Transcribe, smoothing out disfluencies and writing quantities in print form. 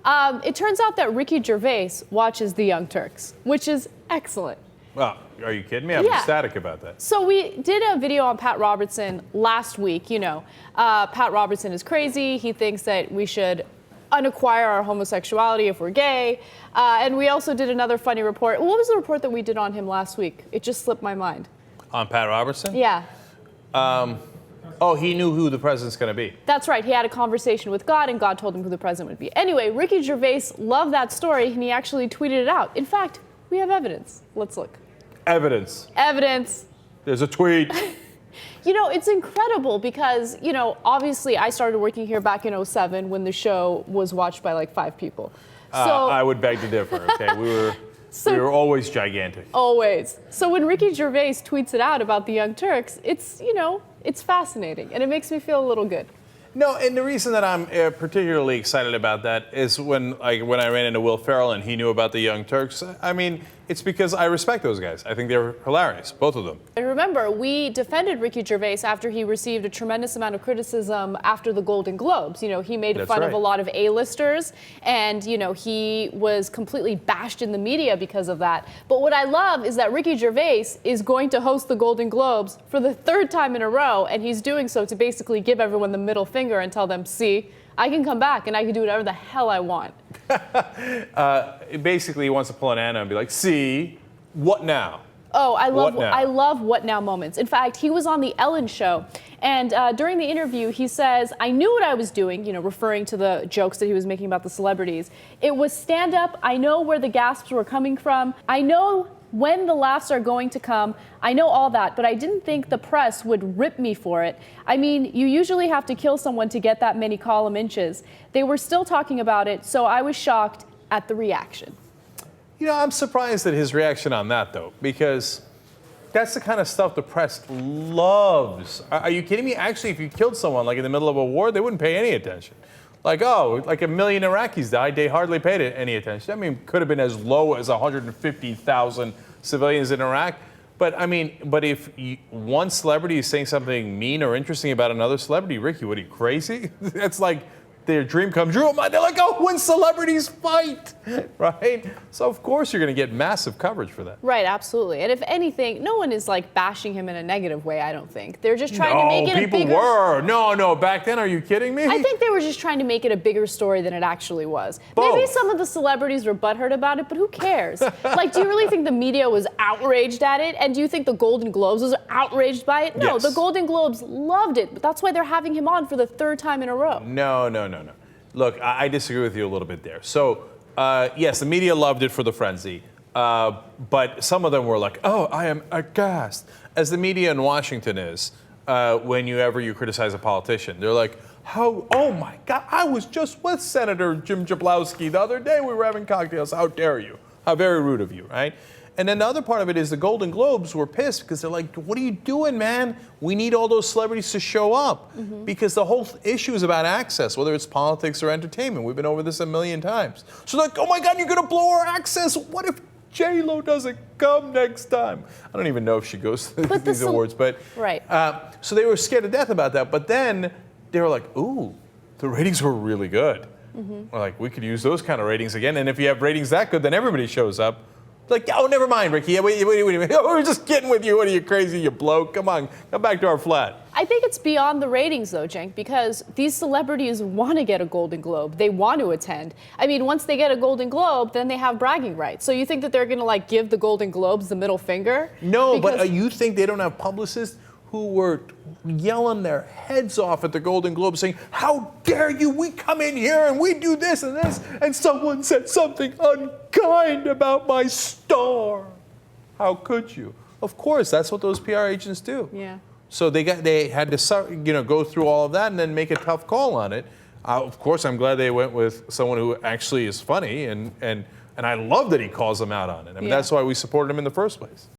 It turns out that Ricky Gervais watches the Young Turks, which is excellent. Well, are you kidding me? I'm ecstatic about that. So we did a video on Pat Robertson last week. You know, Pat Robertson is crazy. He thinks that we should unacquire our homosexuality if we're gay. And we also did another funny report. What was the report that we did on him last week? It just slipped my mind. On Pat Robertson? Yeah. Oh, he knew who the president's going to be. That's right. He had a conversation with God, and God told him who the president would be. Anyway, Ricky Gervais loved that story, and he actually tweeted it out. In fact, we have evidence. Let's look. Evidence. Evidence. There's a tweet. You know, it's incredible because, you know, obviously I started working here back in 2007 when the show was watched by like 5 people. So I would beg to differ, okay? We were always gigantic. Always. So when Ricky Gervais tweets it out about the Young Turks, it's, you know, it's fascinating and it makes me feel a little good. No, and the reason that I'm particularly excited about that is when I ran into Will Ferrell and he knew about the Young Turks. I mean, it's because I respect those guys. I think they're hilarious, both of them. And remember, we defended Ricky Gervais after he received a tremendous amount of criticism after the Golden Globes. You know, he made fun of a lot of A-listers and, you know, he was completely bashed in the media because of that. But what I love is that Ricky Gervais is going to host the Golden Globes for the 3rd time in a row, and he's doing so to basically give everyone the middle finger and tell them, see, I can come back and I can do whatever the hell I want. Basically, he wants to pull an Anna and be like, see, what now? Oh, I love what now moments. In fact, he was on the Ellen show, and during the interview, he says, I knew what I was doing, you know, referring to the jokes that he was making about the celebrities. It was stand-up. I know where the gasps were coming from. I know when the laughs are going to come. I know all that, but I didn't think the press would rip me for it. I mean, you usually have to kill someone to get that many column inches. They were still talking about it, so I was shocked at the reaction. You know, I'm surprised at his reaction on that, though, because that's the kind of stuff the press loves. Are you kidding me? Actually, if you killed someone, like in the middle of a war, they wouldn't pay any attention. Like, oh, like 1 million Iraqis died, they hardly paid it any attention. I mean, could have been as low as 150,000 civilians in Iraq. But I mean, if one celebrity is saying something mean or interesting about another celebrity, Ricky, what are you, crazy? That's like their dream come true. They're like, oh, when celebrities fight, right? So of course you're going to get massive coverage for that. Right, absolutely. And if anything, no one is like bashing him in a negative way, I don't think. They're just trying to make it a bigger... people were. No, back then, are you kidding me? I think they were just trying to make it a bigger story than it actually was. Both. Maybe some of the celebrities were butthurt about it, but who cares? Like, do you really think the media was outraged at it? And do you think the Golden Globes was outraged by it? No, yes. The Golden Globes loved it, but that's why they're having him on for the 3rd time in a row. No. Look, I disagree with you a little bit there. So, yes, the media loved it for the frenzy, but some of them were like, oh, I am aghast, as the media in Washington is whenever you criticize a politician. They're like, oh my God, I was just with Senator Jim Jablowski the other day. We were having cocktails. How dare you? How very rude of you, right? And then the other part of it is the Golden Globes were pissed because they're like, what are you doing, man? We need all those celebrities to show up. Because the whole issue is about access, whether it's politics or entertainment. We've been over this 1 million times. So like, oh my God, you're going to blow our access. What if J-Lo doesn't come next time? I don't even know if she goes to these awards. But right. So they were scared to death about that. But then they were like, ooh, the ratings were really good. We're like, we could use those kind of ratings again. And if you have ratings that good, then everybody shows up. Like, oh, never mind, Ricky. Wait a minute. We're just kidding with you. What are you, crazy, you bloke? Come on, come back to our flat. I think it's beyond the ratings, though, Cenk, because these celebrities want to get a Golden Globe. They want to attend. I mean, once they get a Golden Globe, then they have bragging rights. So you think that they're going to, like, give the Golden Globes the middle finger? No, but you think they don't have publicists who were yelling their heads off at the Golden Globes saying, how dare you, we come in here and we do this, and someone said something unkind about my star. How could you? Of course, that's what those PR agents do. Yeah. So they had to go through all of that and then make a tough call on it. Of course, I'm glad they went with someone who actually is funny, and I love that he calls them out on it. I mean, that's why we supported him in the first place.